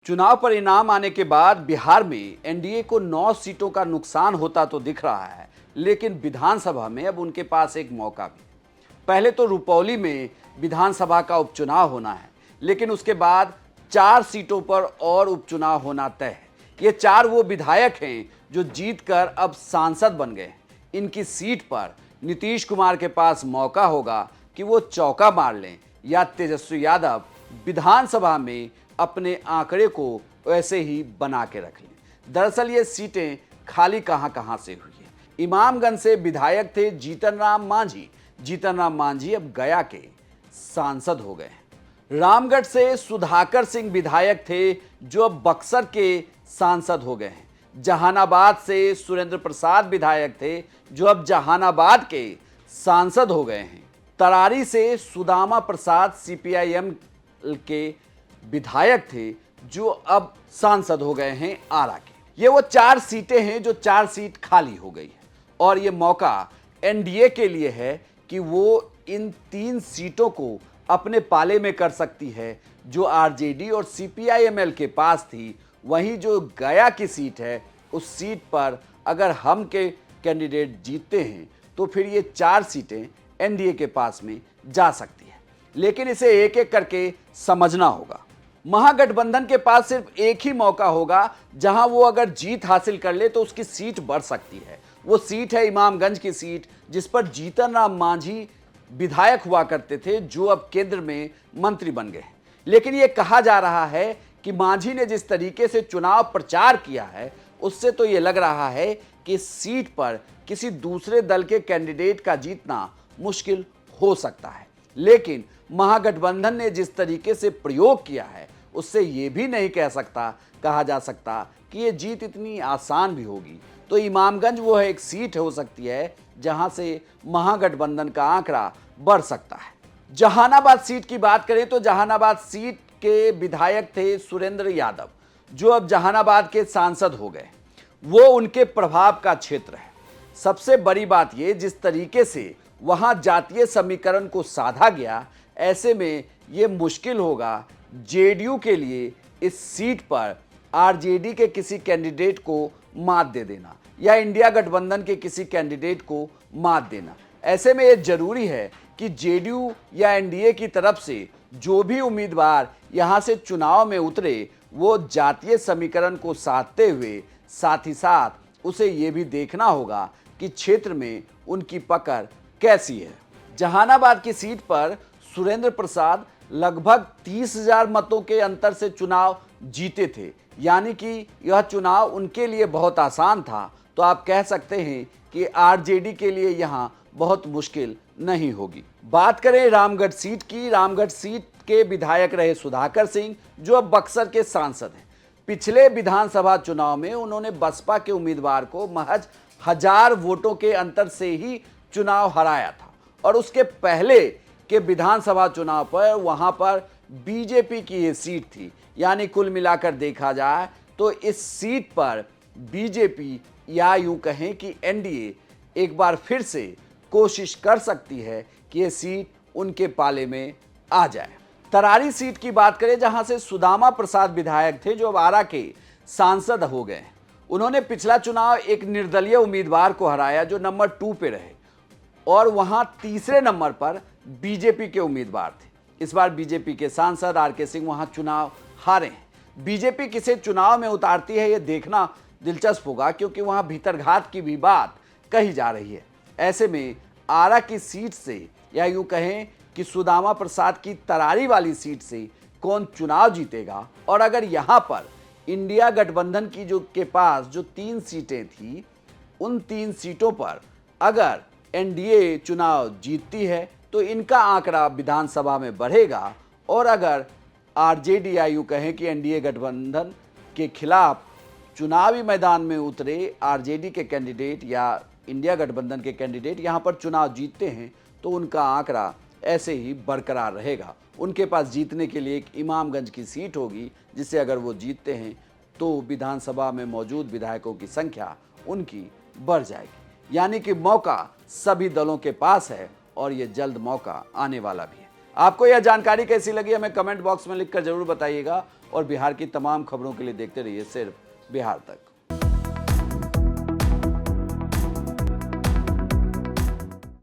चुनाव परिणाम आने के बाद बिहार में एनडीए को 9 सीटों का नुकसान होता तो दिख रहा है, लेकिन विधानसभा में अब उनके पास एक मौका भी। पहले तो रुपौली में विधानसभा का उपचुनाव होना है, लेकिन उसके बाद 4 सीटों पर और उपचुनाव होना तय है। ये 4 वो विधायक हैं जो जीतकर अब सांसद बन गए हैं। इनकी सीट पर नीतीश कुमार के पास मौका होगा कि वो चौका मार लें या तेजस्वी यादव विधानसभा में अपने आंकड़े को वैसे ही बना के रख लें। दरअसल ये सीटें खाली कहां से हुई है। इमामगंज से विधायक थे जीतन राम मांझी। जीतन राम मांझी अब गया के सांसद हो गए हैं। रामगढ़ से सुधाकर सिंह विधायक थे जो अब बक्सर के सांसद हो गए हैं। जहानाबाद से सुरेंद्र प्रसाद विधायक थे जो अब जहानाबाद के सांसद हो गए हैं। तरारी से सुदामा प्रसाद सीपीआईएम के विधायक थे जो अब सांसद हो गए हैं आरा के। ये वो 4 सीटें हैं जो 4 सीट खाली हो गई है और ये मौका एनडीए के लिए है कि वो इन 3 सीटों को अपने पाले में कर सकती है जो आरजेडी और सीपीआईएमएल के पास थी। वहीं जो गया की सीट है उस सीट पर अगर हम के कैंडिडेट जीतते हैं तो फिर ये 4 सीटें एनडीए के पास में जा सकती है, लेकिन इसे एक एक करके समझना होगा। महागठबंधन के पास सिर्फ एक ही मौका होगा जहां वो अगर जीत हासिल कर ले तो उसकी सीट बढ़ सकती है। वो सीट है इमामगंज की सीट, जिस पर जीतन राम मांझी विधायक हुआ करते थे जो अब केंद्र में मंत्री बन गए। लेकिन ये कहा जा रहा है कि मांझी ने जिस तरीके से चुनाव प्रचार किया है उससे तो ये लग रहा है कि इस सीट पर किसी दूसरे दल के कैंडिडेट का जीतना मुश्किल हो सकता है। लेकिन महागठबंधन ने जिस तरीके से प्रयोग किया है उससे ये भी नहीं कहा जा सकता कि ये जीत इतनी आसान भी होगी। तो इमामगंज वो है एक सीट हो सकती है जहां से महागठबंधन का आंकड़ा बढ़ सकता है। जहानाबाद सीट की बात करें तो जहानाबाद सीट के विधायक थे सुरेंद्र यादव जो अब जहानाबाद के सांसद हो गए। वो उनके प्रभाव का क्षेत्र है। सबसे बड़ी बात ये जिस तरीके से वहां जातीय समीकरण को साधा गया, ऐसे में ये मुश्किल होगा जेडीयू के लिए इस सीट पर आरजेडी के किसी कैंडिडेट को मात दे देना या इंडिया गठबंधन के किसी कैंडिडेट को मात देना। ऐसे में ये जरूरी है कि जेडीयू या एनडीए की तरफ से जो भी उम्मीदवार यहां से चुनाव में उतरे वो जातीय समीकरण को साधते हुए साथ ही साथ उसे ये भी देखना होगा कि क्षेत्र में उनकी पकड़ कैसी है। जहानाबाद की सीट पर सुरेंद्र प्रसाद लगभग 30,000 मतों के अंतर से चुनाव जीते थे, यानी कि यह चुनाव उनके लिए बहुत आसान था। तो आप कह सकते हैं कि आरजेडी के लिए यहां बहुत मुश्किल नहीं होगी। बात करें रामगढ़ सीट की। रामगढ़ सीट के विधायक रहे सुधाकर सिंह जो अब बक्सर के सांसद हैं। पिछले विधानसभा चुनाव में उन्होंने बसपा के उम्मीदवार को महज 1000 वोटों के अंतर से ही चुनाव हराया था और उसके पहले के विधानसभा चुनाव पर वहां पर बीजेपी की ये सीट थी। यानी कुल मिलाकर देखा जाए तो इस सीट पर बीजेपी या यूं कहें कि एनडीए एक बार फिर से कोशिश कर सकती है कि ये सीट उनके पाले में आ जाए। तरारी सीट की बात करें जहां से सुदामा प्रसाद विधायक थे जो अब आरा के सांसद हो गए। उन्होंने पिछला चुनाव एक निर्दलीय उम्मीदवार को हराया जो नंबर 2 पे रहे और वहां तीसरे नंबर पर बीजेपी के उम्मीदवार थे। इस बार बीजेपी के सांसद आरके सिंह वहां चुनाव हारे हैं। बीजेपी किसे चुनाव में उतारती है यह देखना दिलचस्प होगा, क्योंकि वहां भीतरघात की भी बात कही जा रही है। ऐसे में आरा की सीट से या यूं कहें कि सुदामा प्रसाद की तरारी वाली सीट से कौन चुनाव जीतेगा, और अगर यहां पर इंडिया गठबंधन की के पास जो 3 सीटें थी उन 3 सीटों पर अगर एनडीए चुनाव जीतती है तो इनका आंकड़ा विधानसभा में बढ़ेगा, और अगर आरजेडी या यूं कहें कि एनडीए गठबंधन के खिलाफ चुनावी मैदान में उतरे आरजेडी के कैंडिडेट या इंडिया गठबंधन के कैंडिडेट यहां पर चुनाव जीतते हैं तो उनका आंकड़ा ऐसे ही बरकरार रहेगा। उनके पास जीतने के लिए एक इमामगंज की सीट होगी जिससे अगर वो जीतते हैं तो विधानसभा में मौजूद विधायकों की संख्या उनकी बढ़ जाएगी। यानी कि मौका सभी दलों के पास है और ये जल्द मौका आने वाला भी है। आपको यह जानकारी कैसी लगी हमें कमेंट बॉक्स में लिखकर जरूर बताइएगा और बिहार की तमाम खबरों के लिए देखते रहिए सिर्फ बिहार तक।